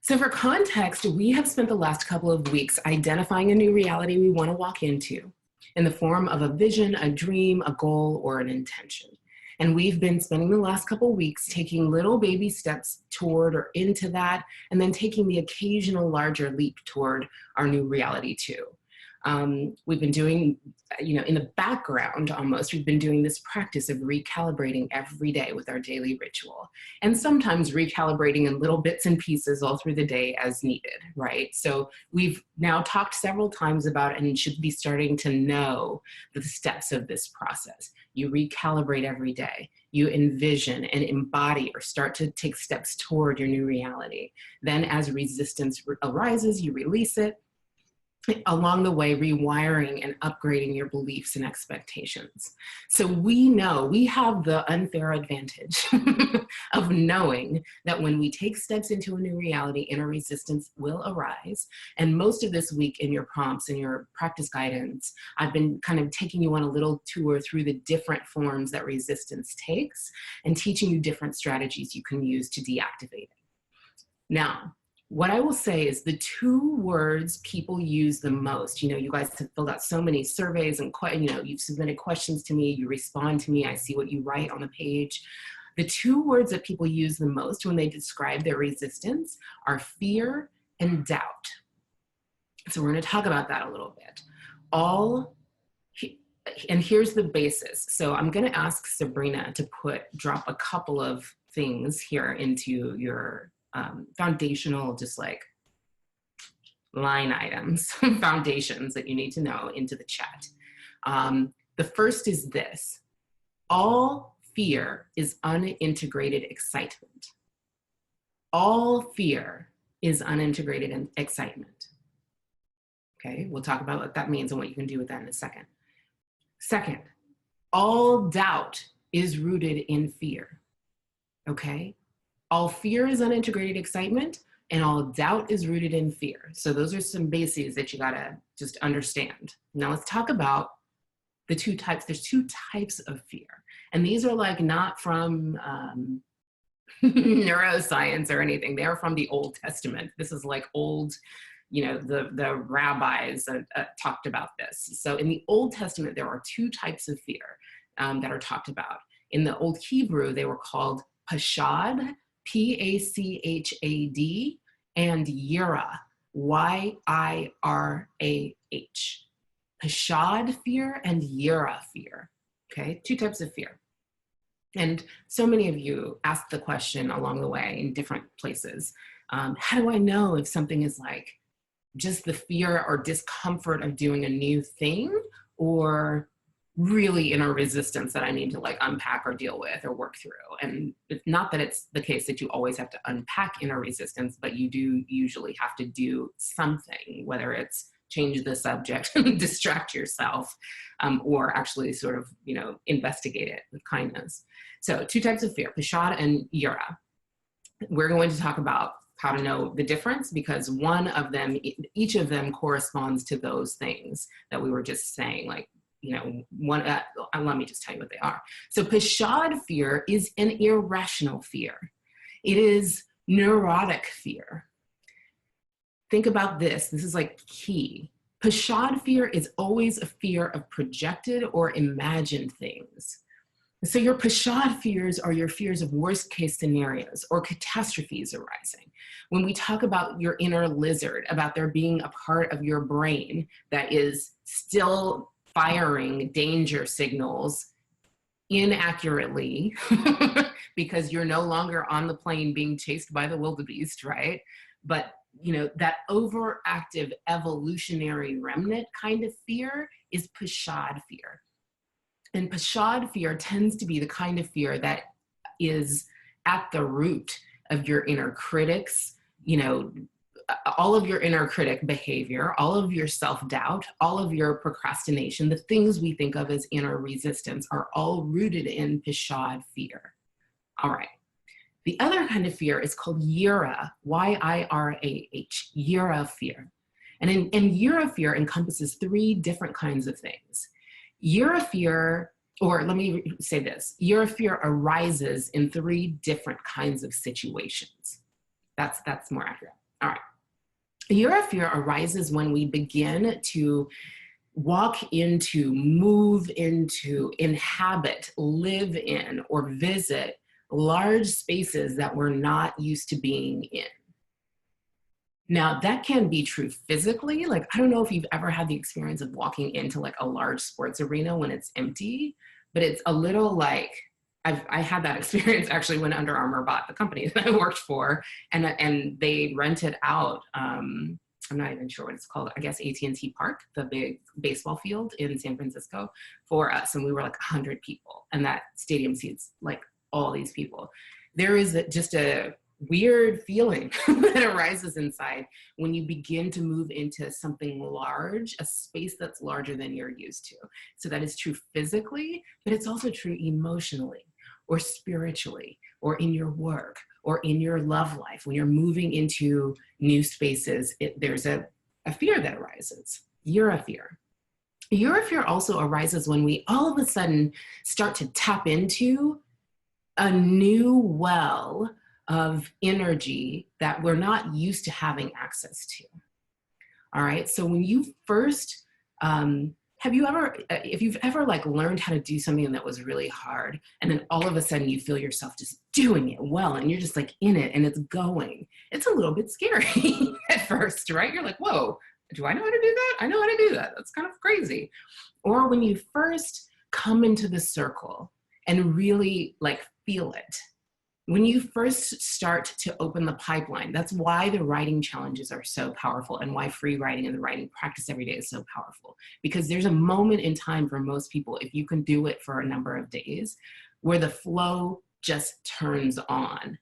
So for context, we have spent the last couple of weeks identifying a new reality we want to walk into in the form of a vision, a dream, a goal, or an intention. And we've been spending the last couple of weeks taking little baby steps toward or into that, and then taking the occasional larger leap toward our new reality too. We've been doing, in the background almost, we've been doing this practice of recalibrating every day with our daily ritual, and sometimes recalibrating in little bits and pieces all through the day as needed, right? So we've now talked several times about, and should be starting to know, the steps of this process. You recalibrate every day. You envision and embody or start to take steps toward your new reality. Then as resistance arises, you release it. Along the way, rewiring and upgrading your beliefs and expectations. So we know, we have the unfair advantage of knowing that when we take steps into a new reality, inner resistance will arise. And most of this week in your prompts and your practice guidance, I've been kind of taking you on a little tour through the different forms that resistance takes and teaching you different strategies you can use to deactivate it. Now, what I will say is the two words people use the most, you guys have filled out so many surveys and, you've submitted questions to me, you respond to me, I see what you write on the page. The two words that people use the most when they describe their resistance are fear and doubt. So we're going to talk about that a little bit. And here's the basis. So I'm going to ask Sabrina to drop a couple of things here into your foundational, just like line items, foundations that you need to know into the chat. The first is this: all fear is unintegrated excitement. All fear is unintegrated excitement. Okay, we'll talk about what that means and what you can do with that in a second. Second, all doubt is rooted in fear. Okay? All fear is unintegrated excitement, and all doubt is rooted in fear. So those are some bases that you gotta just understand. Now let's talk about the two types. There's two types of fear. And these are like not from neuroscience or anything. They are from the Old Testament. This is like old, the rabbis talked about this. So in the Old Testament, there are two types of fear that are talked about. In the Old Hebrew, they were called pashad, P-A-C-H-A-D, and yira, Y-I-R-A-H. Pashad fear and yira fear, okay? Two types of fear. And so many of you asked the question along the way in different places. How do I know if something is like just the fear or discomfort of doing a new thing, or really inner resistance that I need to like unpack or deal with or work through? And it's not that it's the case that you always have to unpack inner resistance, but you do usually have to do something, whether it's change the subject, distract yourself, or actually sort of, investigate it with kindness. So two types of fear, pashad and yira. We're going to talk about how to know the difference, because one of them, each of them corresponds to those things that we were just saying, like, let me just tell you what they are. So pashad fear is an irrational fear. It is neurotic fear. Think about this. This is like key. Pashad fear is always a fear of projected or imagined things. So your pashad fears are your fears of worst case scenarios or catastrophes arising. When we talk about your inner lizard, about there being a part of your brain that is still firing danger signals inaccurately because you're no longer on the plane being chased by the wildebeest, right? But that overactive evolutionary remnant kind of fear is pashad fear. And pashad fear tends to be the kind of fear that is at the root of your inner critics, all of your inner critic behavior, all of your self-doubt, all of your procrastination, the things we think of as inner resistance are all rooted in pashad fear. All right. The other kind of fear is called yira, Y-I-R-A-H, yira fear. And yira fear encompasses three different kinds of things. Yira fear, or let me say this, yira fear arises in three different kinds of situations. That's more accurate. All right. Yura fear arises when we begin to walk into, move into, inhabit, live in, or visit large spaces that we're not used to being in. Now, that can be true physically. Like, I don't know if you've ever had the experience of walking into like a large sports arena when it's empty, but it's a little like, I had that experience actually when Under Armour bought the company that I worked for, and they rented out, I'm not even sure what it's called, I guess AT&T Park, the big baseball field in San Francisco for us. And we were like 100 people, and that stadium seats like all these people. There is just a weird feeling that arises inside when you begin to move into something large, a space that's larger than you're used to. So that is true physically, but it's also true emotionally or spiritually or in your work or in your love life. When you're moving into new spaces, there's a fear that arises. Yura fear. Yura fear also arises when we all of a sudden start to tap into a new well of energy that we're not used to having access to. All right, so when you first, have you ever, if you've ever like learned how to do something that was really hard, and then all of a sudden you feel yourself just doing it well, and you're just like in it and it's going, it's a little bit scary at first, right? You're like, whoa, do I know how to do that? I know how to do that. That's kind of crazy. Or when you first come into the circle and really like feel it, when you first start to open the pipeline. That's why the writing challenges are so powerful, and why free writing and the writing practice every day is so powerful. Because there's a moment in time for most people, if you can do it for a number of days, where the flow just turns on.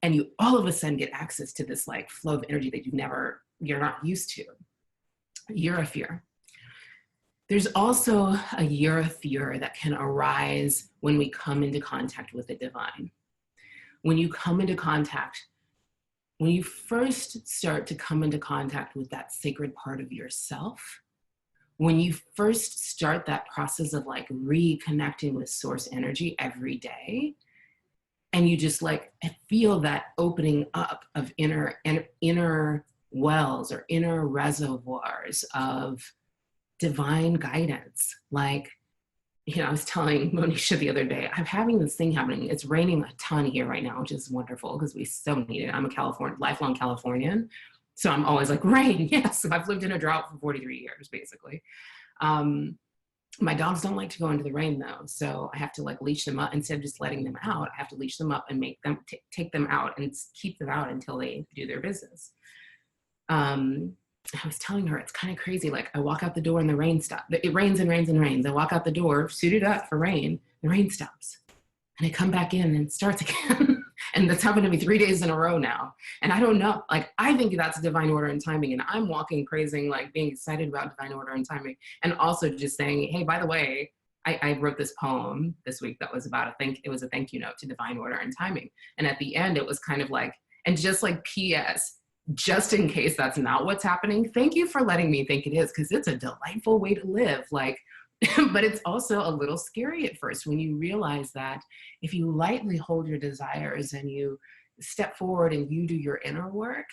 And you all of a sudden get access to this like flow of energy that you're not used to. Yura fear. There's also a Yura fear that can arise when we come into contact with the divine. When you come into contact, when you first start to come into contact with that sacred part of yourself, when you first start that process of like reconnecting with source energy every day, and you just like feel that opening up of inner wells or inner reservoirs of divine guidance. Like, you know, I was telling Monisha the other day, I'm having this thing happening. It's raining a ton here right now, which is wonderful because we so need it. I'm a lifelong Californian. So I'm always like, rain, yes. I've lived in a drought for 43 years, basically. My dogs don't like to go into the rain though. So I have to like leash them up. Instead of just letting them out, I have to leash them up and make them take them out and keep them out until they do their business. I was telling her, it's kind of crazy. Like I walk out the door and the rain stops. It rains and rains and rains. I walk out the door, suited up for rain, the rain stops. And I come back in and it starts again. And that's happened to me 3 days in a row now. And I don't know, like, I think that's divine order and timing. And I'm walking crazy, like being excited about divine order and timing. And also just saying, hey, by the way, I wrote this poem this week that was about it was a thank you note to divine order and timing. And at the end, it was kind of like, and just like P.S., just in case that's not what's happening, thank you for letting me think it is, because it's a delightful way to live. Like, but it's also a little scary at first when you realize that if you lightly hold your desires and you step forward and you do your inner work,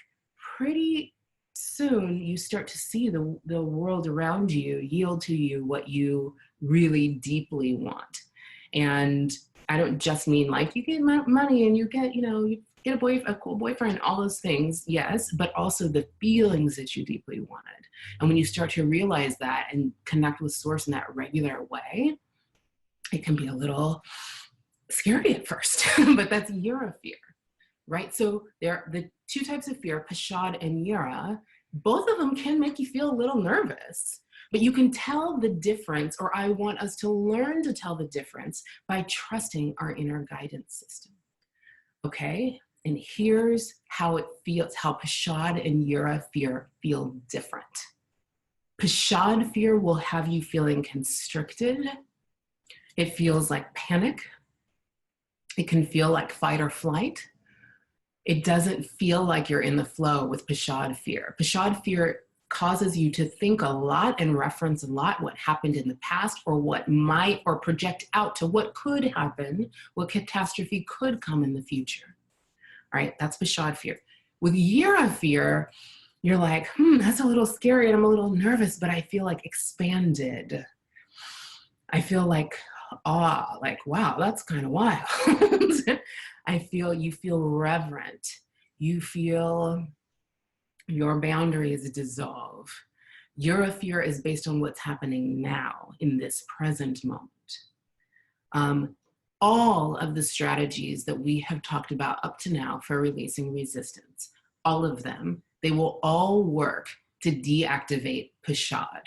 pretty soon you start to see the world around you yield to you what you really deeply want. And I don't just mean like you get money and you get, you get a cool boyfriend, all those things, yes, but also the feelings that you deeply wanted. And when you start to realize that and connect with source in that regular way, it can be a little scary at first, but that's Yura fear, right? So there are the two types of fear, Pashad and Yura. Both of them can make you feel a little nervous, but you can tell the difference, or I want us to learn to tell the difference by trusting our inner guidance system, okay? And here's how it feels, how Pashad and Yura fear feel different. Pashad fear will have you feeling constricted. It feels like panic. It can feel like fight or flight. It doesn't feel like you're in the flow with Pashad fear. Pashad fear causes you to think a lot and reference a lot what happened in the past, or what might, or project out to what could happen, what catastrophe could come in the future. All right, that's Pashad fear. With year of fear, you're like, that's a little scary and I'm a little nervous, but I feel like expanded. I feel like awe, like, wow, that's kind of wild. You feel reverent. You feel your boundaries dissolve. Your fear is based on what's happening now in this present moment. All of the strategies that we have talked about up to now for releasing resistance, all of them, they will all work to deactivate Pashad,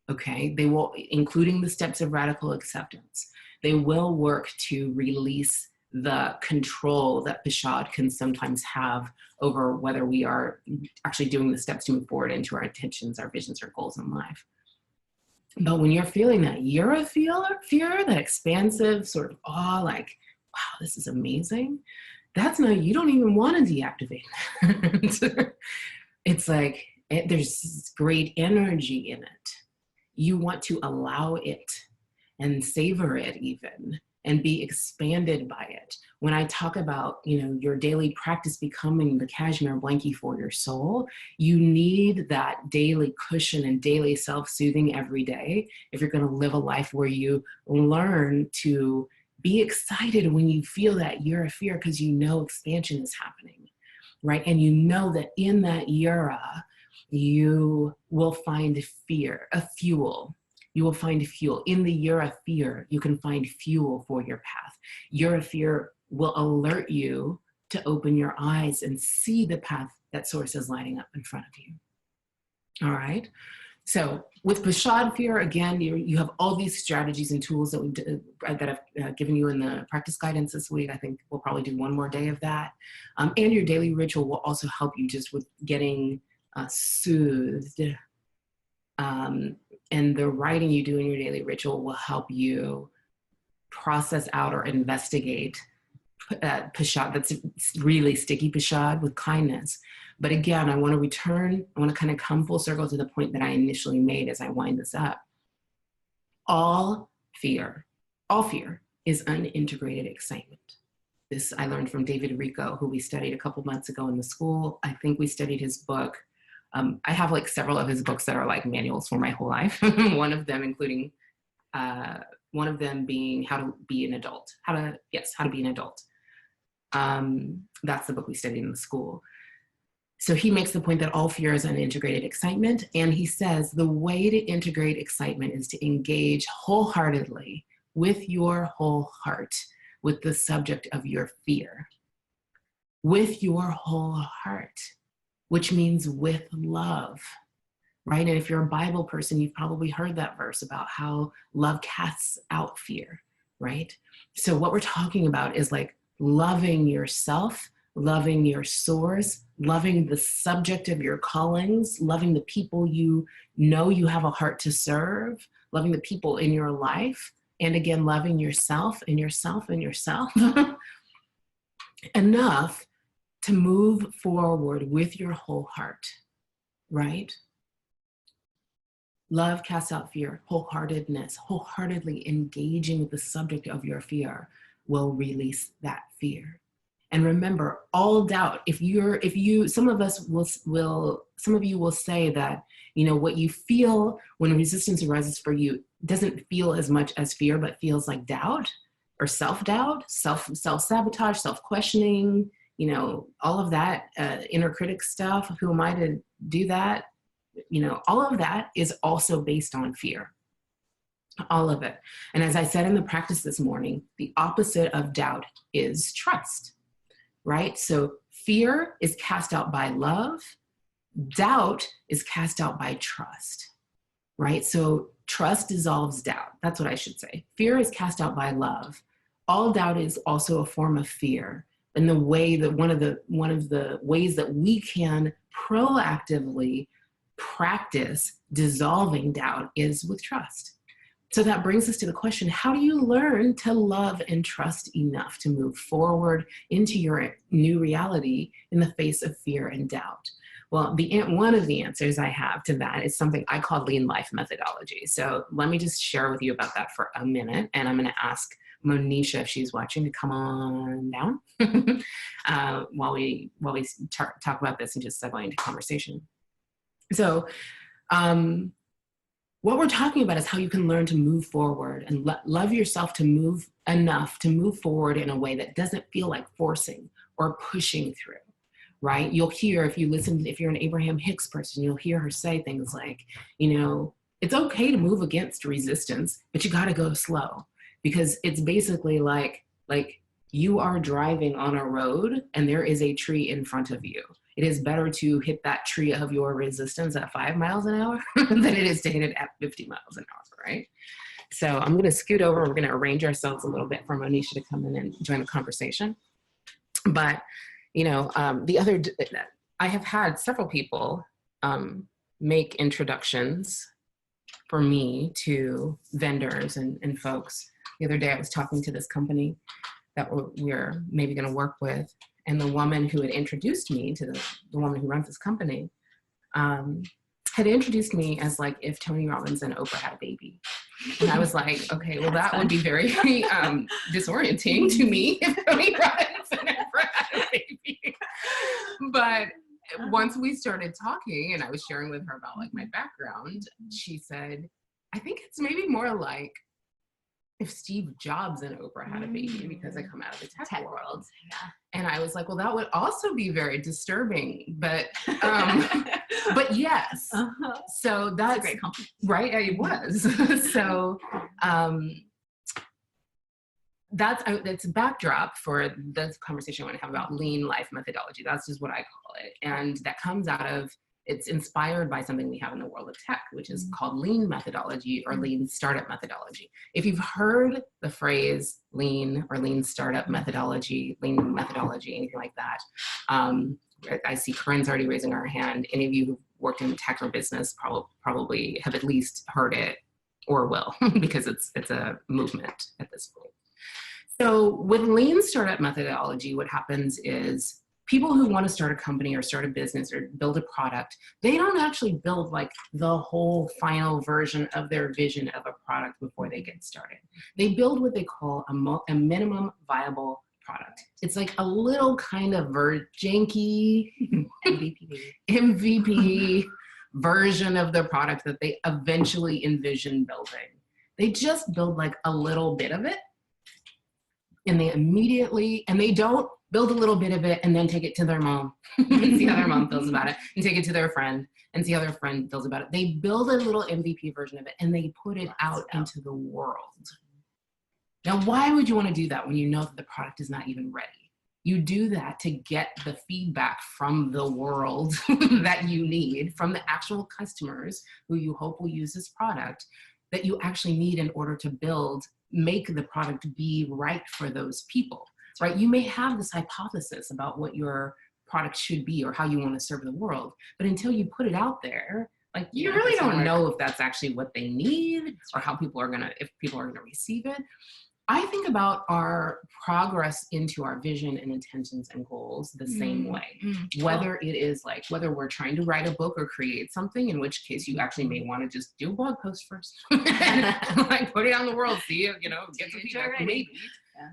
okay? They will, including the steps of radical acceptance, they will work to release the control that Pashad can sometimes have over whether we are actually doing the steps to move forward into our intentions, our visions, our goals in life. But when you're feeling that fear, that expansive sort of awe, like, wow, this is amazing, that's not, you don't even want to deactivate that. It's like, there's great energy in it. You want to allow it and savor it even, and be expanded by it. When I talk about, your daily practice becoming the cashmere blankie for your soul, you need that daily cushion and daily self-soothing every day if you're gonna live a life where you learn to be excited when you feel that year of fear, because you know expansion is happening, right? And you know that in that era, you will find a fuel. You will find fuel. In the year of fear, you can find fuel for your path. Year of fear will alert you to open your eyes and see the path that source is lighting up in front of you. All right. So with Pashad fear, again, you have all these strategies and tools that I've given you in the practice guidance this week. I think we'll probably do one more day of that. And your daily ritual will also help you just with getting soothed. And the writing you do in your daily ritual will help you process out or investigate Pashad that's really sticky Pashad with kindness. But again, I want to kind of come full circle to the point that I initially made as I wind this up. All fear is unintegrated excitement. This I learned from David Rico, who we studied a couple months ago in the school. I think we studied his book. I have like several of his books that are like manuals for my whole life. One of them being How to Be an Adult. How to Be an Adult. That's the book we studied in the school. So he makes the point that all fear is unintegrated excitement. And he says the way to integrate excitement is to engage wholeheartedly with your whole heart with the subject of your fear. With your whole heart, which means with love, right? And if you're a Bible person, you've probably heard that verse about how love casts out fear, right? So what we're talking about is like loving yourself, loving your source, loving the subject of your callings, loving the people you know you have a heart to serve, loving the people in your life, and again, loving yourself and yourself and yourself enough to move forward with your whole heart, right? Love casts out fear. Wholeheartedness, wholeheartedly engaging with the subject of your fear will release that fear. And remember, all doubt, some of you will say that, what you feel when resistance arises for you doesn't feel as much as fear, but feels like doubt or self-doubt, self-sabotage, self-questioning, all of that inner critic stuff. Who am I to do that? All of that is also based on fear. All of it. And as I said in the practice this morning, the opposite of doubt is trust, right? So fear is cast out by love. Doubt is cast out by trust, right? So trust dissolves doubt. That's what I should say. Fear is cast out by love. All doubt is also a form of fear. And the way that one of the ways that we can proactively practice dissolving doubt is with trust. So that brings us to the question, how do you learn to love and trust enough to move forward into your new reality in the face of fear and doubt? Well, one of the answers I have to that is something I call lean life methodology. So let me just share with you about that for a minute, and I'm going to ask Monisha, if she's watching, to come on down while we talk about this and just segue into conversation. So what we're talking about is how you can learn to move forward and love yourself to move enough to move forward in a way that doesn't feel like forcing or pushing through, right? You'll hear, if you're an Abraham Hicks person, you'll hear her say things like, you know, it's okay to move against resistance, but you got to go slow, because it's basically like you are driving on a road and there is a tree in front of you. It is better to hit that tree of your resistance at 5 miles an hour than it is to hit it at 50 miles an hour, right? So I'm going to scoot over. We're going to arrange ourselves a little bit for Monisha to come in and join the conversation. But, you know, I have had several people make introductions for me to vendors and folks. The other day I was talking to this company that we're maybe going to work with, and the woman who had introduced me to the woman who runs this company had introduced me as like if Tony Robbins and Oprah had a baby. And I was like, okay, well, that would be very disorienting to me if Tony Robbins and Oprah had a baby. But once we started talking and I was sharing with her about like my background, she said, I think it's maybe more like if Steve Jobs and Oprah had a baby, because I come out of the tech world. Yeah. And I was like, well, that would also be very disturbing, but but yes. Uh-huh. So that's a great compliment. Right, it was. So that's a backdrop for the conversation I want to have about lean life methodology. That's just what I call it. And that comes out of, it's inspired by something we have in the world of tech, which is called lean methodology or lean startup methodology. If you've heard the phrase lean or lean startup methodology, lean methodology, anything like that, I see Corinne's already raising her hand. Any of you who've worked in tech or business probably have at least heard it or will, because it's a movement at this point. So with lean startup methodology, what happens is people who want to start a company or start a business or build a product, they don't actually build like the whole final version of their vision of a product before they get started. They build what they call a minimum viable product. It's like a little kind of janky MVP version of the product that they eventually envision building. They just build like a little bit of it, and they don't build a little bit of it and then take it to their mom and see how their mom feels about it, and take it to their friend and see how their friend feels about it. They build a little MVP version of it and they put it out into the world. Now, why would you want to do that when you know that the product is not even ready? You do that to get the feedback from the world that you need, from the actual customers who you hope will use this product, that you actually need in order to make the product be right for those people. Right? You may have this hypothesis about what your product should be or how you want to serve the world, but until you put it out there, like you really don't know if that's actually what they need or how if people are gonna receive it. I think about our progress into our vision and intentions and goals the same way. Whether it is like, whether we're trying to write a book or create something, in which case you actually may want to just do a blog post first, and, like put it on the world, see it, get some feedback, maybe.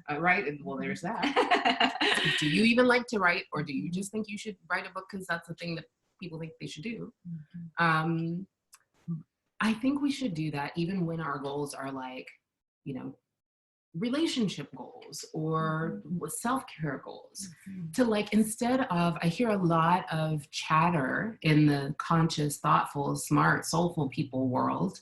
Yeah. Right? Well, there's that. Do you even like to write, or do you just think you should write a book because that's the thing that people think they should do? I think we should do that even when our goals are like, relationship goals or self-care goals. To like, instead of, I hear a lot of chatter in the conscious, thoughtful, smart, soulful people world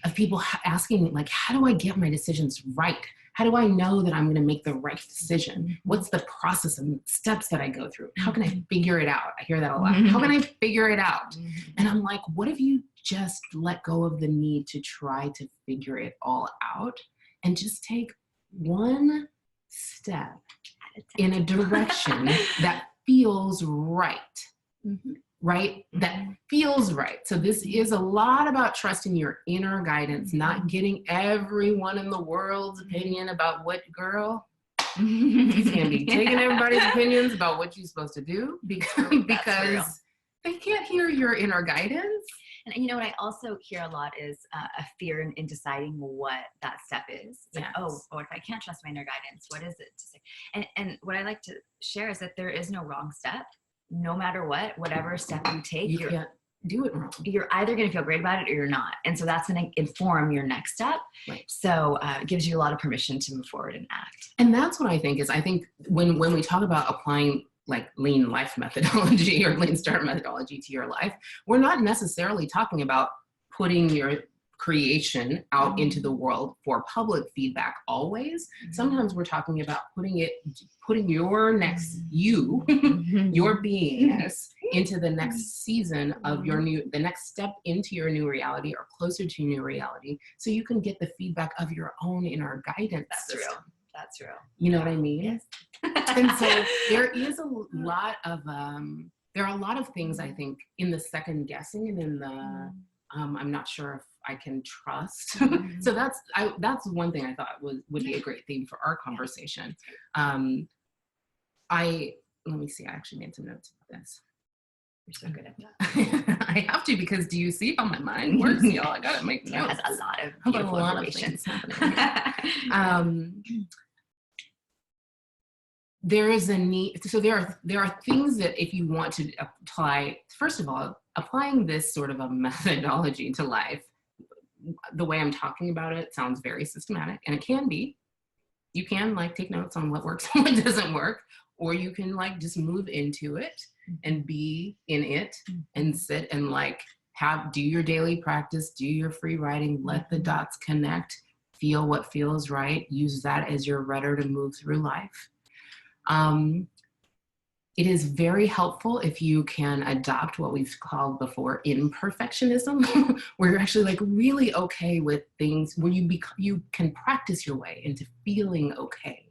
of people asking like, how do I get my decisions right? How do I know that I'm going to make the right decision? What's the process and steps that I go through? How can I figure it out? I hear that a lot. How can I figure it out? And I'm like, what if you just let go of the need to try to figure it all out and just take one step in a direction that feels right? Right? That feels right. So this is a lot about trusting your inner guidance, not getting everyone in the world's opinion about what, girl, you can't be taking everybody's opinions about what you're supposed to do because they can't hear your inner guidance. And you know what I also hear a lot is a fear in deciding what that step is. It's like, oh, what if I can't trust my inner guidance? What is it to say? And what I like to share is that there is no wrong step. No matter what, whatever step you take, you can't do it wrong. You're either going to feel great about it or you're not. And so that's going to inform your next step. Right. So it gives you a lot of permission to move forward and act. And that's what I think is, I think when we talk about applying like lean life methodology or lean start methodology to your life, we're not necessarily talking about putting your creation out into the world for public feedback always. Sometimes we're talking about putting your next you, your beingness into the next season of the next step into your new reality or closer to your new reality, so you can get the feedback of your own inner guidance system. True. That's true. You know what I mean? Yes. And so there is a lot of, there are a lot of things I think in the second guessing and in the, I'm not sure if I can trust. So that's one thing I thought would be a great theme for our conversation. Let me see, I actually made some notes about this. You're so good at that. I have to, because do you see how my mind works, y'all? I gotta make notes. It has a lot of beautiful information happening. There is a need, so there are things that if you want to apply, first of all, applying this sort of a methodology to life, the way I'm talking about it sounds very systematic, and it can be. You can like take notes on what works and what doesn't work, or you can like just move into it and be in it and sit and like do your daily practice, do your free writing, let the dots connect, feel what feels right, use that as your rudder to move through life. It is very helpful if you can adopt what we've called before imperfectionism, where you're actually like really okay with things, where you can practice your way into feeling okay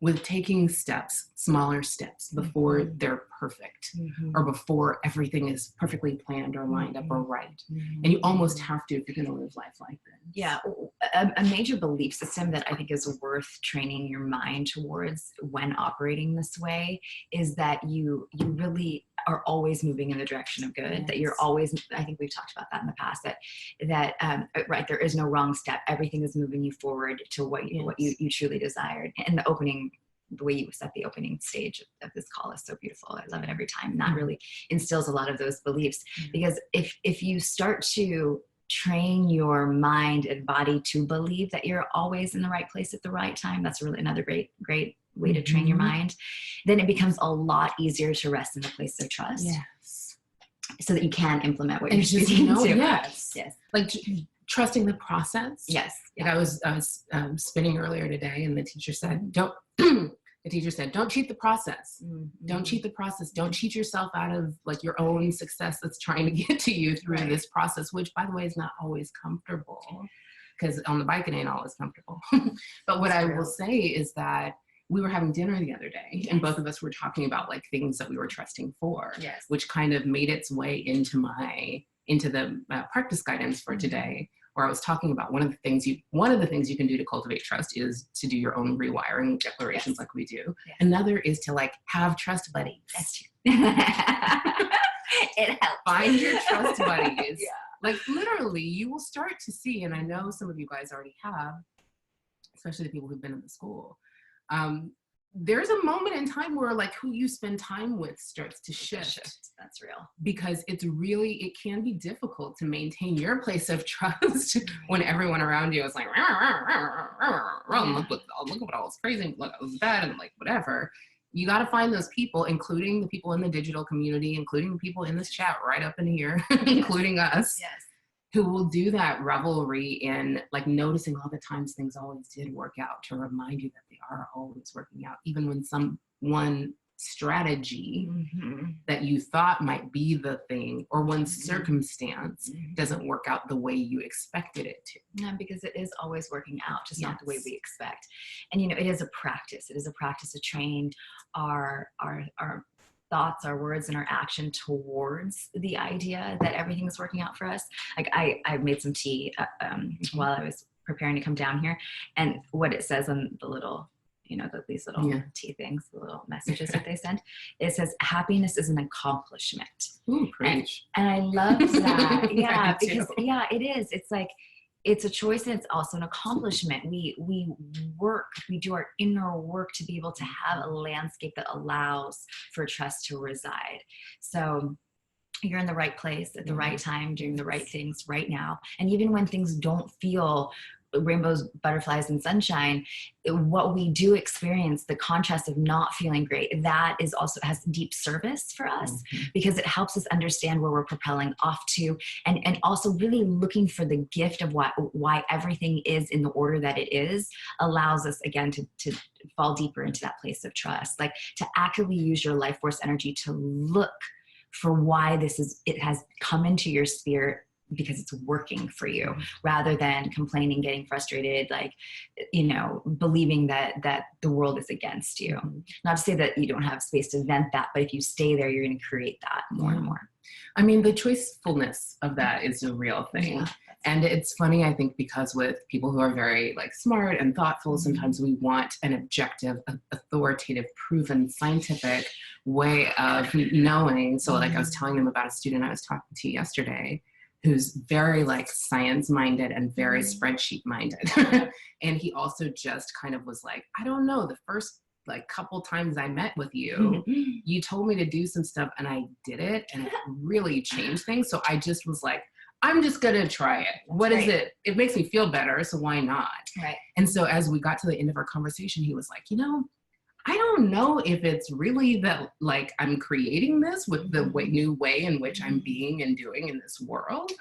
with taking steps, smaller steps, before they're perfect or before everything is perfectly planned or lined up or right. And you almost have to if you're gonna live life like this. Yeah, a major belief system that I think is worth training your mind towards when operating this way is that you really are always moving in the direction of good, that you're always, I think we've talked about that in the past, that right, there is no wrong step. Everything is moving you forward to what you truly desired. And the way you set the opening stage of this call is so beautiful. I love it every time. And that really instills a lot of those beliefs, because if you start to train your mind and body to believe that you're always in the right place at the right time, that's really another great way to train your mind, then it becomes a lot easier to rest in the place of trust. Yes. So that you can implement what and you're just choosing to. Yes. Like trusting the process. Yes. Like I was spinning earlier today, and the teacher said, don't cheat the process. Don't cheat the process. Don't cheat yourself out of like your own success that's trying to get to you through this process, which by the way is not always comfortable, because on the bike it ain't always comfortable. But what I will say is that we were having dinner the other day, and both of us were talking about like things that we were trusting for, which kind of made its way into the practice guidance for today, where I was talking about one of the things you can do to cultivate trust is to do your own rewiring declarations like we do. Another is to like have trust buddies. It helps. Find your trust buddies. Like literally you will start to see, and I know some of you guys already have, especially the people who've been in the school, there's a moment in time where like who you spend time with starts to shift. That's real. Because it can be difficult to maintain your place of trust when everyone around you is like, look at all this crazy, look at all this bad, and like whatever. You got to find those people, including the people in the digital community, including the people in this chat right up in here, including us. Who will do that revelry in like noticing all the times things always did work out, to remind you that they are always working out, even when one strategy that you thought might be the thing, or one circumstance doesn't work out the way you expected it to. Yeah, because it is always working out, just not the way we expect. And it is a practice. It is a practice to train our thoughts, our words, and our action towards the idea that everything is working out for us. Like I made some tea while I was preparing to come down here, and what it says on the little these little tea things, the little messages that they send. It says, happiness is an accomplishment. Ooh, preach. And I love that. Yeah, I do because too. it is. It's like, it's a choice and it's also an accomplishment. We do our inner work to be able to have a landscape that allows for trust to reside. So you're in the right place at the right time, doing the right things right now. And even when things don't feel rainbows, butterflies, and sunshine, what we do experience, the contrast of not feeling great, that is also has deep service for us, because it helps us understand where we're propelling off to, and also really looking for the gift of why everything is in the order that it is, allows us again to fall deeper into that place of trust, like to actively use your life force energy to look for why it has come into your spirit, because it's working for you, rather than complaining, getting frustrated, like, believing that the world is against you. Not to say that you don't have space to vent that, but if you stay there, you're going to create that more and more. I mean, the choicefulness of that is a real thing. Yeah. And it's funny, I think, because with people who are very like smart and thoughtful, sometimes we want an objective, authoritative, proven, scientific way of knowing. So like I was telling them about a student I was talking to yesterday who's very like science minded and very spreadsheet minded. And he also just kind of was like, I don't know, the first like couple times I met with you, you told me to do some stuff and I did it, and it really changed things. So I just was like, I'm just gonna try it. What is it? It makes me feel better, so why not? Right. And so as we got to the end of our conversation, he was like, I don't know if it's really that like I'm creating this with the new way in which I'm being and doing in this world,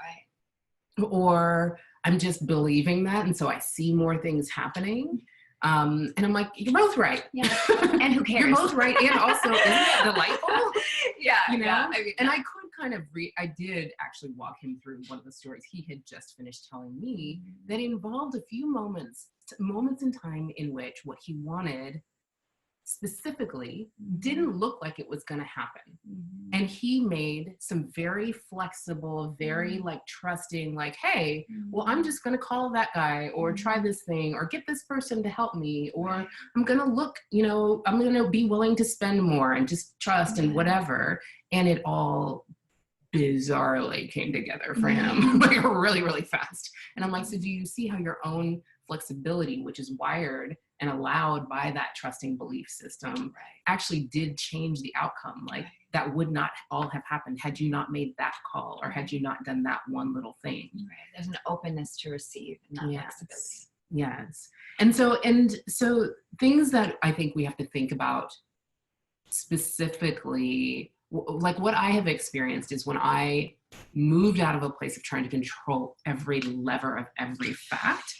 or I'm just believing that, and so I see more things happening. And I'm like, you're both right. Yeah. And who cares? You're both right, and also isn't it delightful? Yeah. I mean, and yeah. I could kind of I did actually walk him through one of the stories he had just finished telling me that involved a few moments in time in which what he wanted specifically didn't look like it was going to happen. And he made some very flexible, very like trusting, like, hey, well, I'm just going to call that guy or try this thing or get this person to help me, or I'm going to look, I'm going to be willing to spend more and just trust and whatever. And it all bizarrely came together for him like really, really fast. And I'm like, so do you see how your own flexibility, which is wired and allowed by that trusting belief system, actually did change the outcome? Like that would not all have happened had you not made that call or had you not done that one little thing. There's an openness to receive and that flexibility. Yes. And so things that I think we have to think about specifically, like what I have experienced is when I moved out of a place of trying to control every lever of every fact,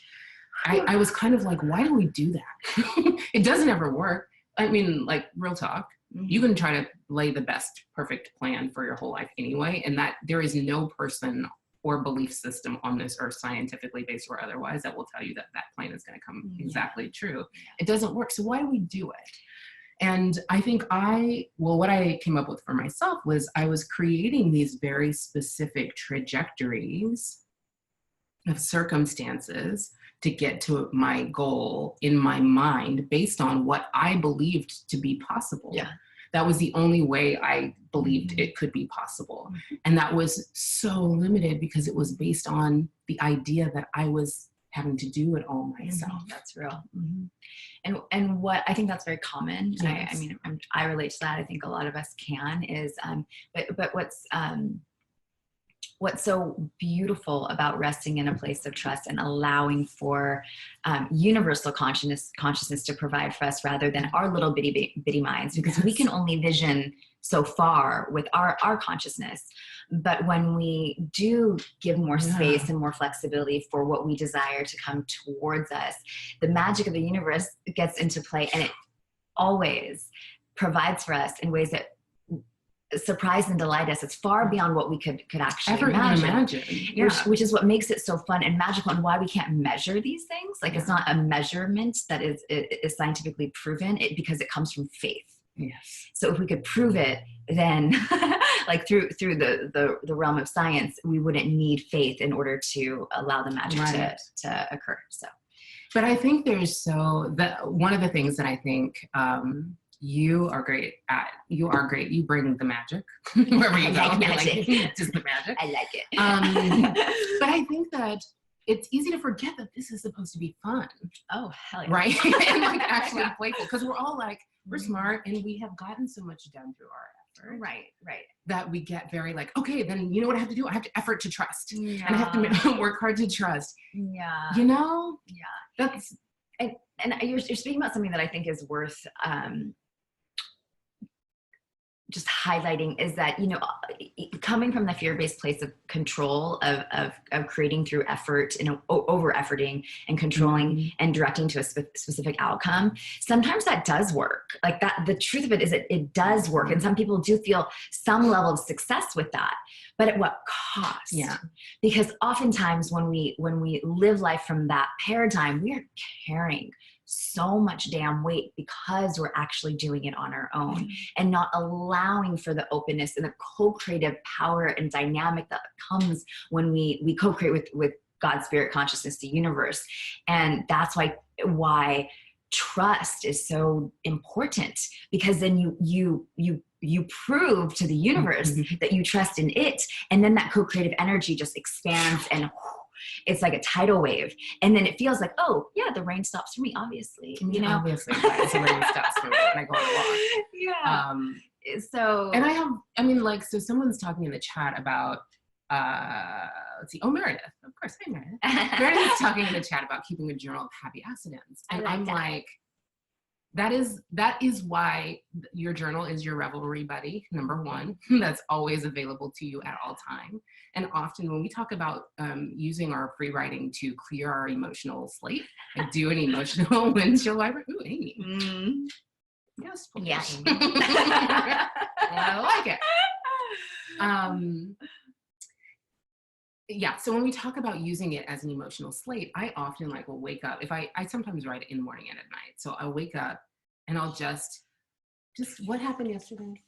I was kind of like, why do we do that? It doesn't ever work. I mean, like real talk, you can try to lay the best perfect plan for your whole life anyway, and that there is no person or belief system on this earth, scientifically based or otherwise, that will tell you that that plan is going to come exactly true. It doesn't work. So why do we do it? And I think what I came up with for myself was I was creating these very specific trajectories of circumstances to get to my goal in my mind based on what I believed to be possible. Yeah. That was the only way I believed it could be possible. And that was so limited because it was based on the idea that I was having to do it all myself. That's real. And what I think that's very common. Yes. I mean, I relate to that. I think a lot of us can is, but what's so beautiful about resting in a place of trust and allowing for universal consciousness to provide for us rather than our little bitty minds, because we can only vision so far with our consciousness. But when we do give more space and more flexibility for what we desire to come towards us, the magic of the universe gets into play, and it always provides for us in ways that surprise and delight us. It's far beyond what we could actually imagine. Which is what makes it so fun and magical, and why we can't measure these things. Like it's not a measurement that is scientifically proven, because it comes from faith. Yes. So if we could prove it, then like through the realm of science, we wouldn't need faith in order to allow the magic to occur. So But I think one of the things that I think you are great at, you bring the magic wherever you go. Like magic. Like, just the magic. I like it. But I think that it's easy to forget that this is supposed to be fun. Oh, hell yeah. Right? And like actually playful. Because we're all like, we're smart and we have gotten so much done through our effort. Right. That we get very like, okay, then you know what I have to do? I have to effort to trust. Yeah. And I have to work hard to trust. Yeah. You know? Yeah. That's and you're speaking about something that I think is worth just highlighting, is that, you know, coming from the fear-based place of control, of creating through effort and over efforting and controlling and directing to a specific outcome, sometimes that does work. Like that, the truth of it is it does work. And some people do feel some level of success with that, but at what cost? Yeah. Because oftentimes when we live life from that paradigm, we are carrying so much damn weight because we're actually doing it on our own and not allowing for the openness and the co-creative power and dynamic that comes when we co-create with God's spirit, consciousness, the universe. And that's why trust is so important, because then you prove to the universe that you trust in it, and then that co-creative energy just expands and it's like a tidal wave, and then it feels like, oh yeah, the rain stops for me, obviously. You know, obviously, right? The rain stops for me when I go on a walk. Yeah. So, and so someone's talking in the chat about, let's see, Meredith, of course, hi Meredith. Meredith's talking in the chat about keeping a journal of happy accidents, and I'm like, that is why your journal is your revelry buddy, number one. That's always available to you at all time. And often when we talk about using our free writing to clear our emotional slate, I do an emotional windshield wiper. Ooh, Amy. Yes, please. Yeah. I like it. Yeah, so when we talk about using it as an emotional slate, I often will wake up, if I sometimes write it in the morning and at night. So I'll wake up and I'll just what happened yesterday?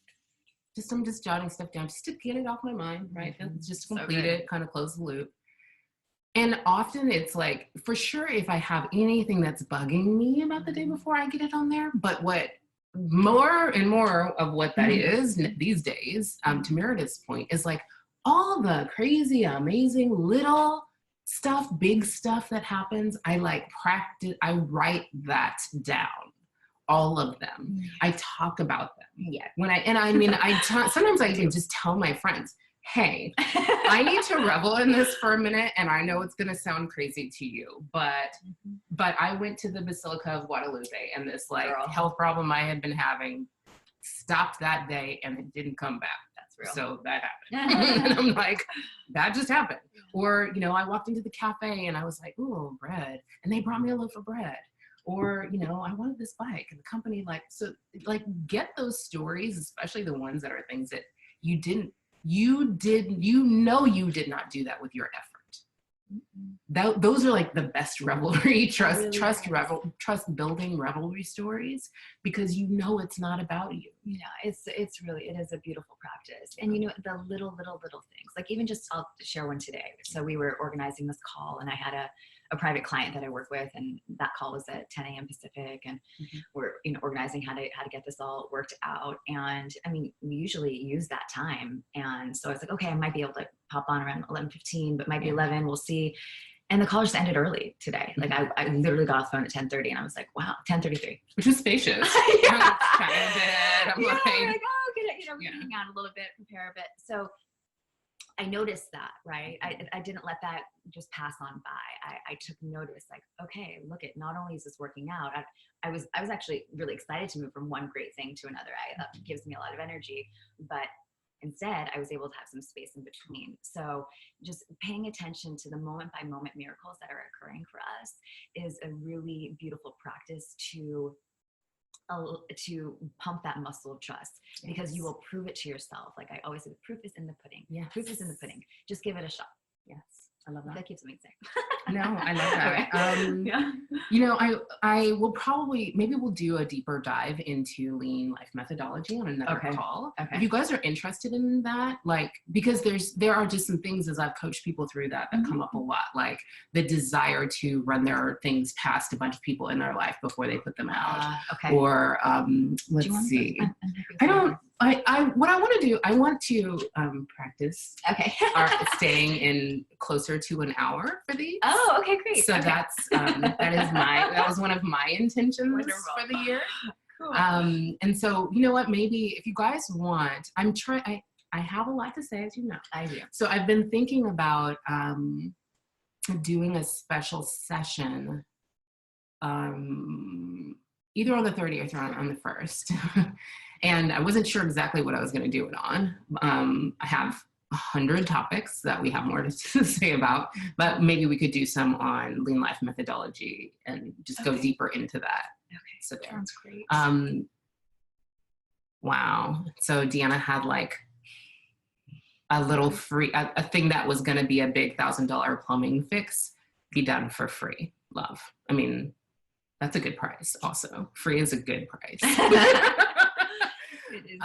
I'm just jotting stuff down just to get it off my mind, right? Just to complete it, kind of close the loop. And often it's like, for sure, if I have anything that's bugging me about the day before, I get it on there. But what more and more of what that is these days, to Meredith's point, is like, all the crazy, amazing little stuff, big stuff that happens, I write that down, all of them. I talk about them. Yeah. Sometimes I can just tell my friends, hey, I need to revel in this for a minute, and I know it's going to sound crazy to you, but I went to the Basilica of Guadalupe, and this health problem I had been having stopped that day, and it didn't come back. So that happened. And I'm like, that just happened. Or, I walked into the cafe and I was like, ooh, bread. And they brought me a loaf of bread. Or, I wanted this bike, and the company get those stories, especially the ones that are things that you did not do that with your effort. Those are like the best revelry, trust building revelry stories, because it's not about you. Yeah, it is a beautiful practice. And the little things, like even just, I'll share one today. So we were organizing this call, and I had a private client that I work with, and that call was at 10 a.m. Pacific, and we're organizing how to get this all worked out. And we usually use that time, and so I was like, okay, I might be able to pop on around 11:15, but might be 11, we'll see. And the call just ended early today. Like I literally got off the phone at 10:30, and I was like, wow, 10:33. Which is spacious. Yeah. I'm like, oh, get it, we can hang out a little bit, prepare a bit. So I noticed that, right? I didn't let that just pass on by. I took notice, like, okay, look, not only is this working out, I was actually really excited to move from one great thing to another. That gives me a lot of energy, but instead, I was able to have some space in between. So just paying attention to the moment by moment miracles that are occurring for us is a really beautiful practice to pump that muscle of trust, because you will prove it to yourself. Like I always say, the proof is in the pudding. Yeah, proof is in the pudding. Just give it a shot. Yes, I love that. That keeps me safe. No, I love that. Okay. Yeah. You know, I will probably, maybe we'll do a deeper dive into lean life methodology on another Okay. call. Okay. If you guys are interested in that, like, because there are just some things as I've coached people through that come up a lot, like the desire to run their things past a bunch of people in their life before they put them out. Okay. Or let's see. I don't. What I want to do, I want to practice Okay. staying in closer to an hour for these. Oh, okay, great. So okay. that was one of my intentions Wonderful. for the year. Cool. And so, you know what, maybe if you guys want, I have a lot to say, as you know. I do. So I've been thinking about doing a special session either on the 30th or on the 1st. And I wasn't sure exactly what I was going to do it on. I have 100 topics that we have more to say about, but maybe we could do some on lean life methodology and just go deeper into that. Okay, so there. Sounds great. Wow. So Deanna had like a little free, a thing that was going to be a big $1,000 plumbing fix be done for free. Love. I mean, that's a good price also. Free is a good price. It is.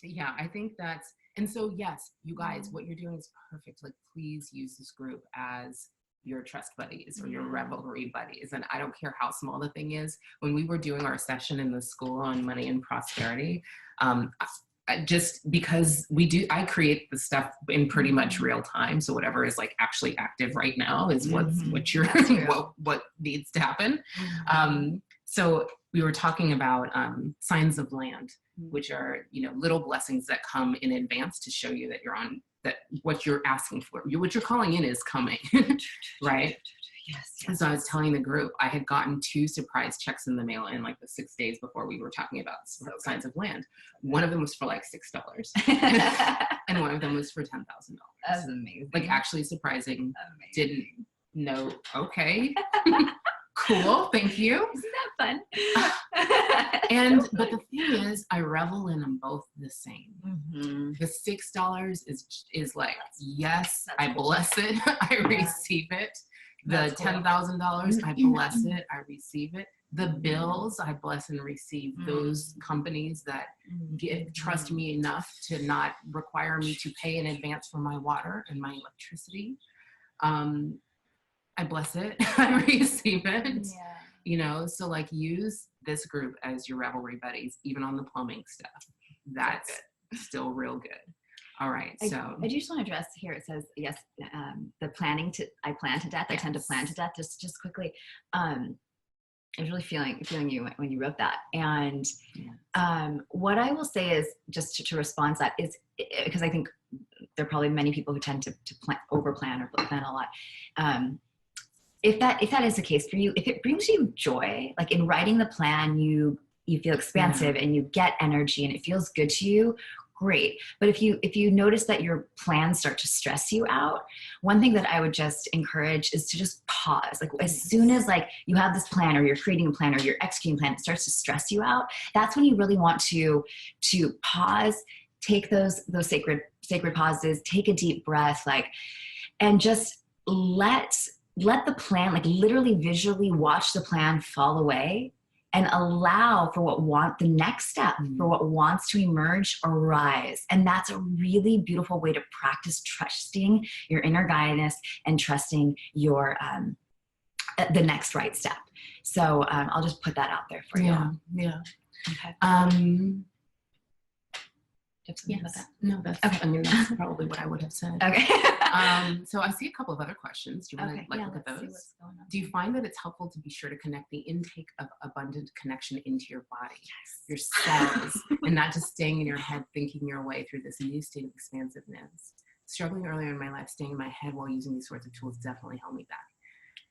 Yeah, I think that's, and so yes, you guys, what you're doing is perfect. Like, please use this group as your trust buddies or your revelry buddies. And I don't care how small the thing is. When we were doing our session in the school on money and prosperity, just because I create the stuff in pretty much real time. So whatever is like actually active right now is what needs to happen. So we were talking about signs of land, which are, you know, little blessings that come in advance to show you that you're on, that what you're asking for, what you're calling in is coming, right? Yes. And so I was telling the group, I had gotten 2 surprise checks in the mail in like the 6 days before we were talking about signs of land. One of them was for like $6 and one of them was for $10,000. That's amazing. Like actually surprising. Didn't know. Okay. Cool. Thank you. Isn't that fun? But the thing is, I revel in them both the same. The $6 is like, yes, I bless it. I receive it. The $10,000, I bless it, I receive it. The bills, I bless and receive. Those companies that trust me enough to not require me to pay in advance for my water and my electricity, I bless it, I receive it. Yeah. You know, so like use this group as your revelry buddies, even on the plumbing stuff. That's still real good. All right, so I just want to address here. It says yes. I plan to death. Yes. I tend to plan to death. Just quickly. I was really feeling you when you wrote that. And what I will say is just to respond to that is because I think there are probably many people who tend to over plan or plan a lot. If that is the case for you, if it brings you joy, like in writing the plan, you feel expansive and you get energy and it feels good to you. Great. But if you notice that your plans start to stress you out, one thing that I would just encourage is to just pause. Like as soon as like you have this plan or you're creating a plan or you're executing a plan, it starts to stress you out. That's when you really want to pause, take those sacred pauses, take a deep breath, and just let the plan, like literally visually watch the plan fall away and allow for the next step, for what wants to emerge, arise. And that's a really beautiful way to practice trusting your inner guidance and trusting your, the next right step. So I'll just put that out there for you. Yeah. Okay. Yes. No, that's okay. I mean, that's probably what I would have said. Okay. So I see a couple of other questions. Do you want to look at those? Do you find that it's helpful to be sure to connect the intake of abundant connection into your body, your cells, and not just staying in your head thinking your way through this new state of expansiveness? Struggling earlier in my life, staying in my head while using these sorts of tools definitely held me back.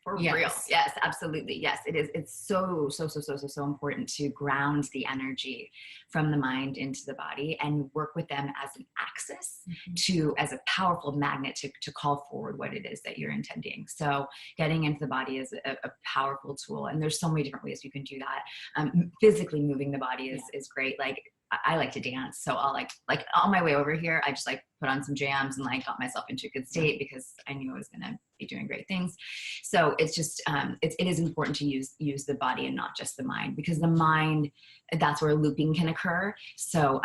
For real. Yes, absolutely. Yes, it is. It's so important to ground the energy from the mind into the body and work with them as an axis as a powerful magnet to call forward what it is that you're intending. So getting into the body is a powerful tool. And there's so many different ways you can do that. Physically moving the body is great. Like I like to dance. So I'll like on my way over here, I just like put on some jams and like got myself into a good state because I knew I was going to be doing great things. So it's just, it is important to use the body and not just the mind, because the mind, that's where looping can occur. So,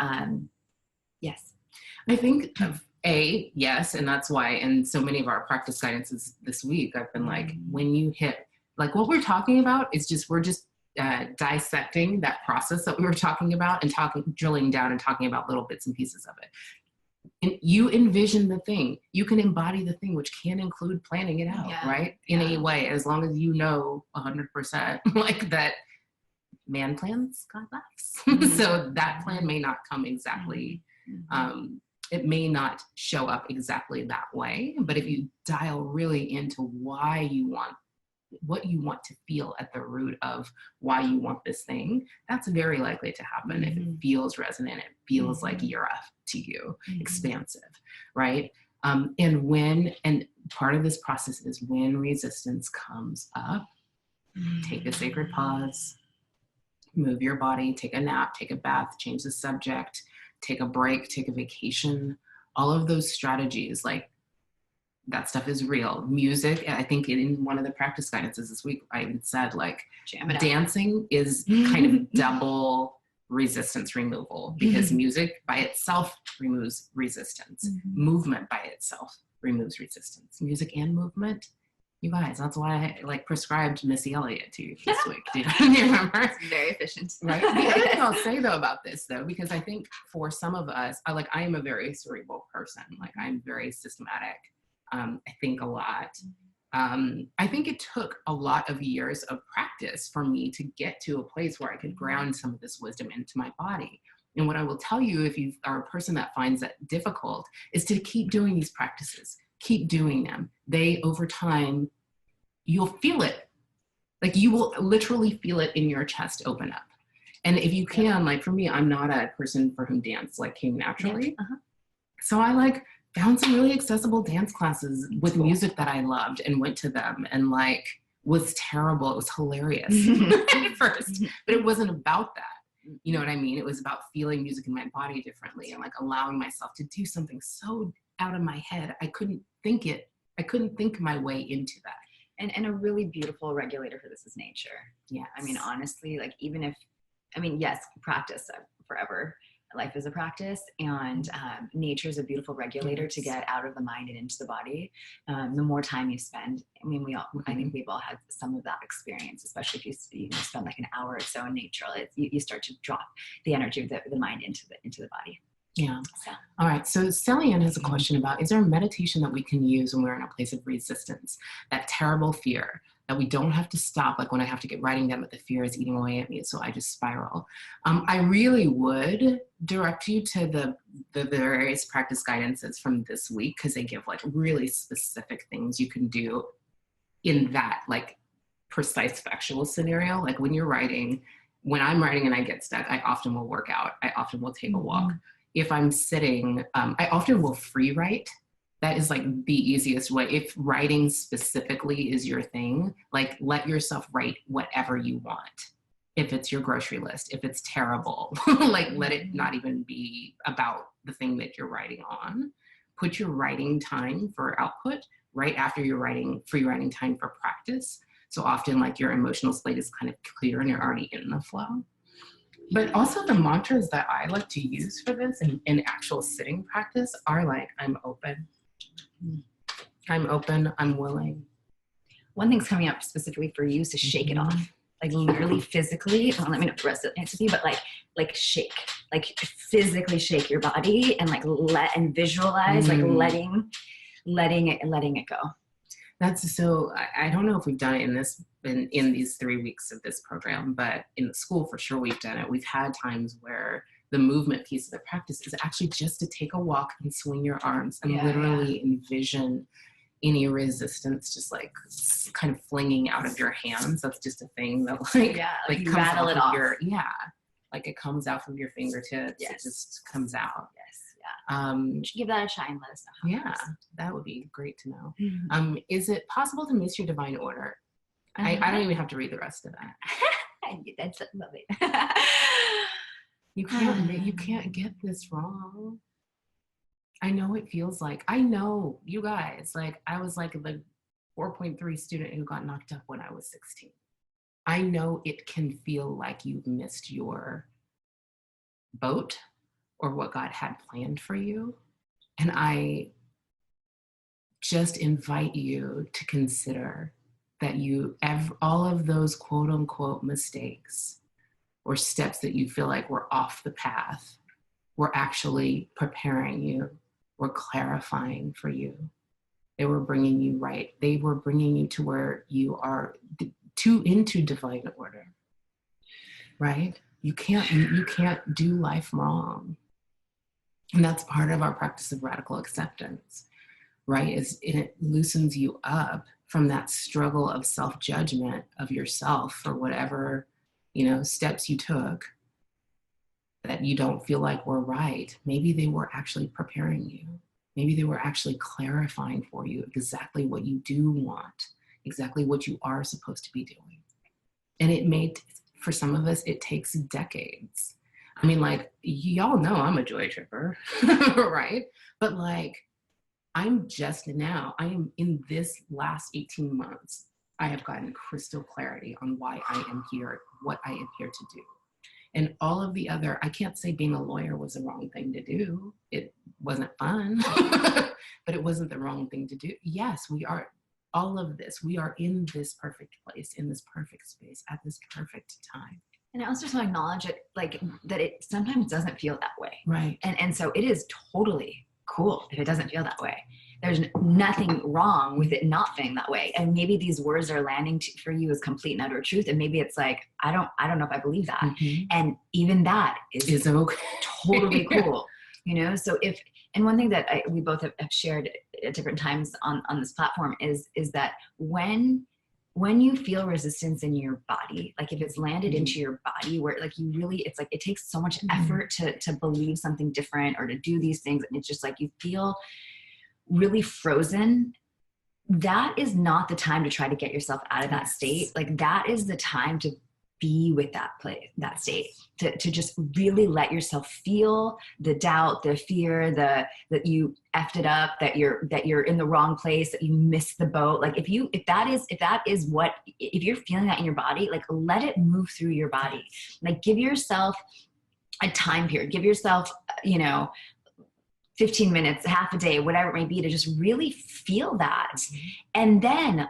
yes. I think yes. And that's why in so many of our practice guidances this week, I've been like, when you hit, like what we're talking about is just, we're just dissecting that process that we were talking about and drilling down and talking about little bits and pieces of it. And you envision the thing, you can embody the thing, which can include planning it out, right? In a way, as long as you know 100% like that man plans, God laughs. So that plan may not come exactly, it may not show up exactly that way, but if you dial really into what you want to feel at the root of why you want this thing, that's very likely to happen if it feels resonant, it feels like you're to you, expansive, right? And part of this process is when resistance comes up, take a sacred pause, move your body, take a nap, take a bath, change the subject, take a break, take a vacation, all of those strategies, like that stuff is real. Music, I think in one of the practice guidances this week, I even said like dancing is kind of double resistance removal, because music by itself removes resistance. Movement by itself removes resistance. Music and movement, you guys, that's why I like prescribed Missy Elliott to you this week. Do you remember? It's very efficient. Right? The other thing I'll say though about this though, because I think for some of us, I am a very cerebral person. Like I'm very systematic. I think a lot. I think it took a lot of years of practice for me to get to a place where I could ground some of this wisdom into my body. And what I will tell you, if you are a person that finds that difficult, is to keep doing these practices. Keep doing them. They, over time, you'll feel it. Like you will literally feel it in your chest open up. And if you can, like for me, I'm not a person for whom dance like came naturally. So I like found some really accessible dance classes with music that I loved and went to them and like was terrible. It was hilarious at first, but it wasn't about that. You know what I mean? It was about feeling music in my body differently and like allowing myself to do something so out of my head. I couldn't think my way into that. And a really beautiful regulator for this is nature. Yeah. I mean, honestly, like yes, practice forever. Life is a practice, and nature is a beautiful regulator to get out of the mind and into the body. The more time you spend, I think we've all had some of that experience, especially if you spend like an hour or so in nature. You start to drop the energy of the mind into the body. Yeah. So. All right. So Celianne has a question about, is there a meditation that we can use when we're in a place of resistance, that terrible fear that we don't have to stop, like when I have to get writing down, but the fear is eating away at me, so I just spiral. I really would direct you to the various practice guidances from this week, because they give like really specific things you can do in that like precise factual scenario. Like when I'm writing and I get stuck, I often will work out. I often will take a walk. If I'm sitting, I often will free write. That is like the easiest way. If writing specifically is your thing, like let yourself write whatever you want. If it's your grocery list, if it's terrible, like let it not even be about the thing that you're writing on. Put your writing time for output right after your free writing time for practice. So often like your emotional slate is kind of clear and you're already in the flow. But also the mantras that I like to use for this in actual sitting practice are like, I'm open, I'm willing. One thing's coming up specifically for you is to shake it off. Like literally physically, let me know the rest of the answer to you, but like shake, like physically shake your body and like visualize, like letting it go. That's so, I don't know if we've done it in these 3 weeks of this program, but in the school for sure we've done it. We've had times where the movement piece of the practice is actually just to take a walk and swing your arms and literally envision any resistance just like kind of flinging out of your hands. That's just a thing that like you comes rattle it off. Like it comes out from your fingertips. It just comes out. Give that a try and let us know how it goes. That would be great to know. Is it possible to miss your divine order? I don't even have to read the rest of that. That's lovely. You can't get this wrong. I know it feels like, I know you guys, like I was like the 4.3 student who got knocked up when I was 16. I know it can feel like you've missed your boat or what God had planned for you. And I just invite you to consider that all of those quote unquote mistakes or steps that you feel like were off the path were actually preparing you, were clarifying for you. They were bringing you right. They were bringing you to where you are into divine order, right? You can't do life wrong. And that's part of our practice of radical acceptance, right? It loosens you up from that struggle of self-judgment of yourself for whatever, steps you took that you don't feel like were right. Maybe they were actually preparing you. Maybe they were actually clarifying for you exactly what you do want, exactly what you are supposed to be doing. And for some of us, it takes decades. I mean, like, y'all know I'm a joy tripper, right? But like, I am in this last 18 months, I have gotten crystal clarity on why I am here, what I am here to do. And all of the other, I can't say being a lawyer was the wrong thing to do. It wasn't fun, but it wasn't the wrong thing to do. Yes, we are all of this. We are in this perfect place, in this perfect space, at this perfect time. And I also just want to acknowledge it, like that it sometimes doesn't feel that way. Right. And so it is totally cool if it doesn't feel that way. There's nothing wrong with it not feeling that way. And maybe these words are landing for you as complete and utter truth. And maybe it's like, I don't know if I believe that. Mm-hmm. And even that is okay. Totally cool. So and one thing that we both have shared at different times on this platform is that when you feel resistance in your body, like if it's landed into your body where like it's like, it takes so much effort to believe something different or to do these things. And it's just like, you feel really frozen. That is not the time to try to get yourself out of that state. Like that is the time to be with that state, to just really let yourself feel the doubt, the fear, that you effed it up, that you're in the wrong place, that you missed the boat. Like if you're feeling that in your body, like let it move through your body. Like give yourself a time period, give yourself, 15 minutes, half a day, whatever it may be, to just really feel that. And then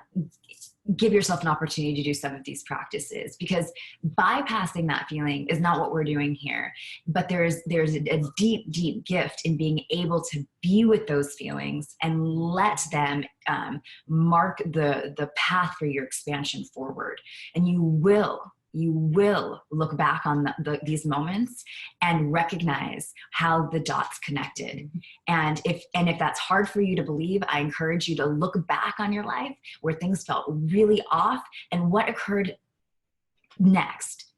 give yourself an opportunity to do some of these practices, because bypassing that feeling is not what we're doing here. But there's a deep, deep gift in being able to be with those feelings and let them mark the path for your expansion forward. And you will look back on these moments and recognize how the dots connected. And if that's hard for you to believe, I encourage you to look back on your life where things felt really off and what occurred next.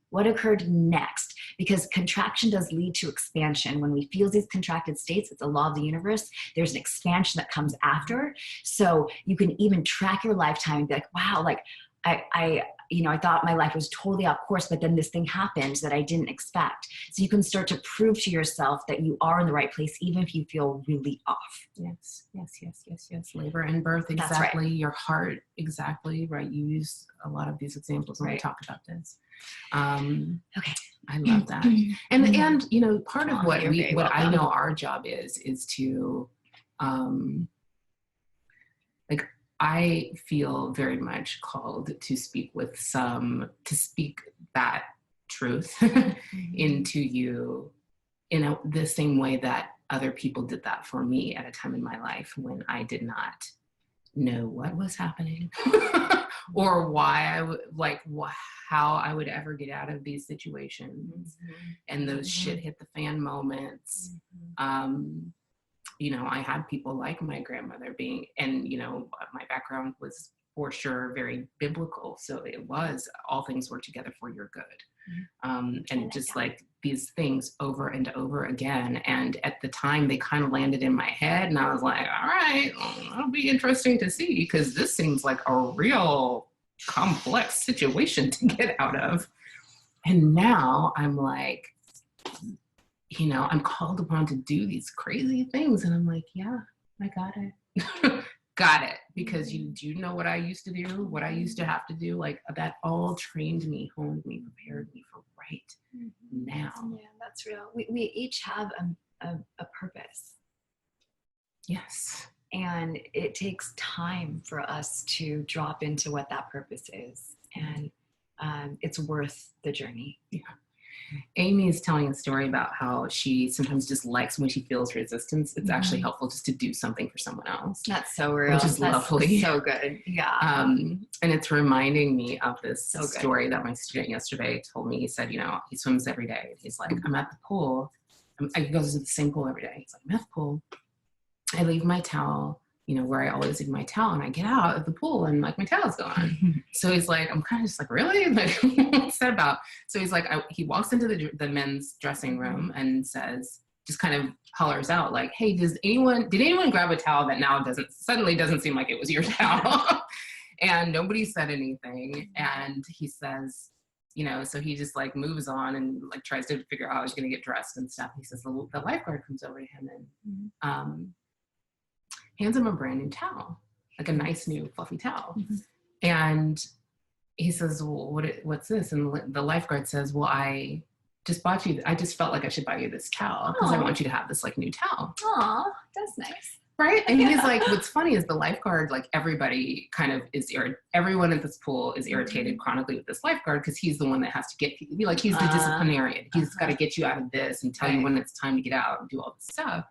Because contraction does lead to expansion. When we feel these contracted states, it's a law of the universe. There's an expansion that comes after. So you can even track your lifetime and be like, wow, like I thought my life was totally off course, but then this thing happened that I didn't expect. So you can start to prove to yourself that you are in the right place, even if you feel really off. Yes. Labor and birth, exactly. Right. Your heart, exactly. Right. You use a lot of these examples when we talk about this. Okay. I love that. And part of what I know our job is to, I feel very much called to speak that truth into you in the same way that other people did that for me at a time in my life when I did not know what was happening or how I would ever get out of these situations and those shit hit the fan moments. I had people like my grandmother my background was for sure very biblical. So it was, all things work together for your good. And just like these things over and over again. And at the time they kind of landed in my head and I was like, all right, that'll be interesting to see, because this seems like a real complex situation to get out of. And now I'm like, you know, I'm called upon to do these crazy things. And I'm like, yeah, I got it. Got it. Because you do know what I used to do, what I used to have to do. Like that all trained me, honed me, prepared me for right now. Yeah, that's real. We each have a purpose. Yes. And it takes time for us to drop into what that purpose is. And it's worth the journey. Yeah. Amy is telling a story about how she sometimes just likes when she feels resistance. It's actually helpful just to do something for someone else. That's so real. Which is lovely. So good. Yeah. And it's reminding me of this story that my student yesterday told me. He said, you know, he swims every day. He's like, I'm at the pool. He goes to the same pool every day. He's like, I'm at the pool. I leave my towel, you know, where I always leave my towel, and I get out of the pool and like my towel's gone. So he's like, I'm kind of just like, really? Like, what's that about? So he's like, he walks into the men's dressing room and says, just kind of hollers out like, hey, did anyone grab a towel that now suddenly doesn't seem like it was your towel? And nobody said anything. And he says, you know, so he just like moves on and like tries to figure out how he's going to get dressed and stuff. He says the lifeguard comes over to him and hands him a brand new towel, like a nice new fluffy towel. And he says, well, what's this? And the lifeguard says, well, I just felt like I should buy you this towel because I want you to have this like new towel. Aw, that's nice. Right? And he's like, what's funny is the lifeguard, like everybody kind of is, everyone at this pool is irritated chronically with this lifeguard because he's the one that has to get, like he's the disciplinarian. He's got to get you out of this and tell you when it's time to get out and do all this stuff.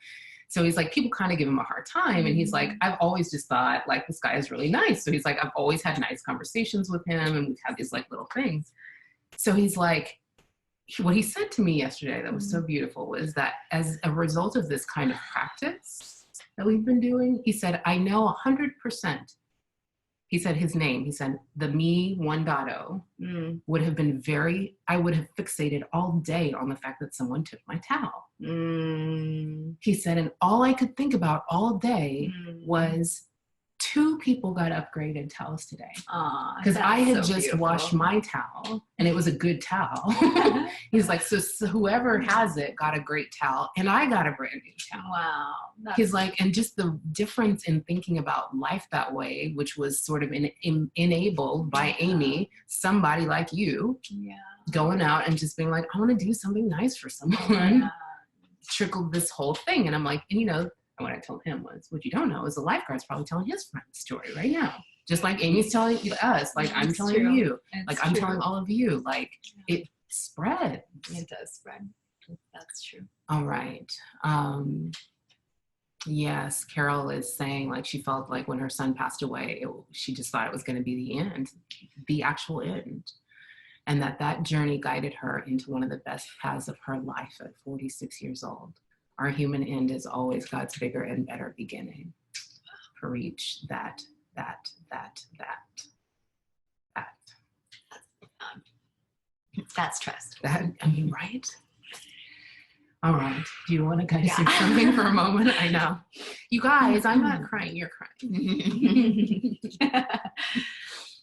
So he's like, people kind of give him a hard time. And he's like, I've always just thought like, this guy is really nice. So he's like, I've always had nice conversations with him and we've had these like little things. So he's like, what he said to me yesterday that was so beautiful was that as a result of this kind of practice that we've been doing, he said, I know 100%. He said his name, he said, the me 1.0 would have been I would have fixated all day on the fact that someone took my towel. He said, and all I could think about all day was 2 people got upgraded towels today. Because I had just washed my towel and it was a good towel. He's like, so whoever has it got a great towel and I got a brand new towel. Wow. He's like, and just the difference in thinking about life that way, which was sort of enabled by Amy, somebody like you, going out and just being like, I want to do something nice for someone, trickled this whole thing. And I'm like, and you know, and what I told him was, what you don't know is the lifeguard's probably telling his friend the story right now. Just like Amy's telling us, like I'm telling you, like I'm telling all of you, like it spreads. It does spread. That's true. All right. Yes, Carol is saying like she felt like when her son passed away, she just thought it was going to be the end, the actual end. And that journey guided her into one of the best paths of her life at 46 years old. Our human end is always God's bigger and better beginning. Preach that. That's trust. Right? All right. Do you want to guys say something for a moment? I know. You guys, I'm not crying. You're crying.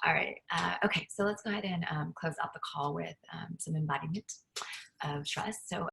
All right. Okay. So let's go ahead and close out the call with some embodiment of trust. So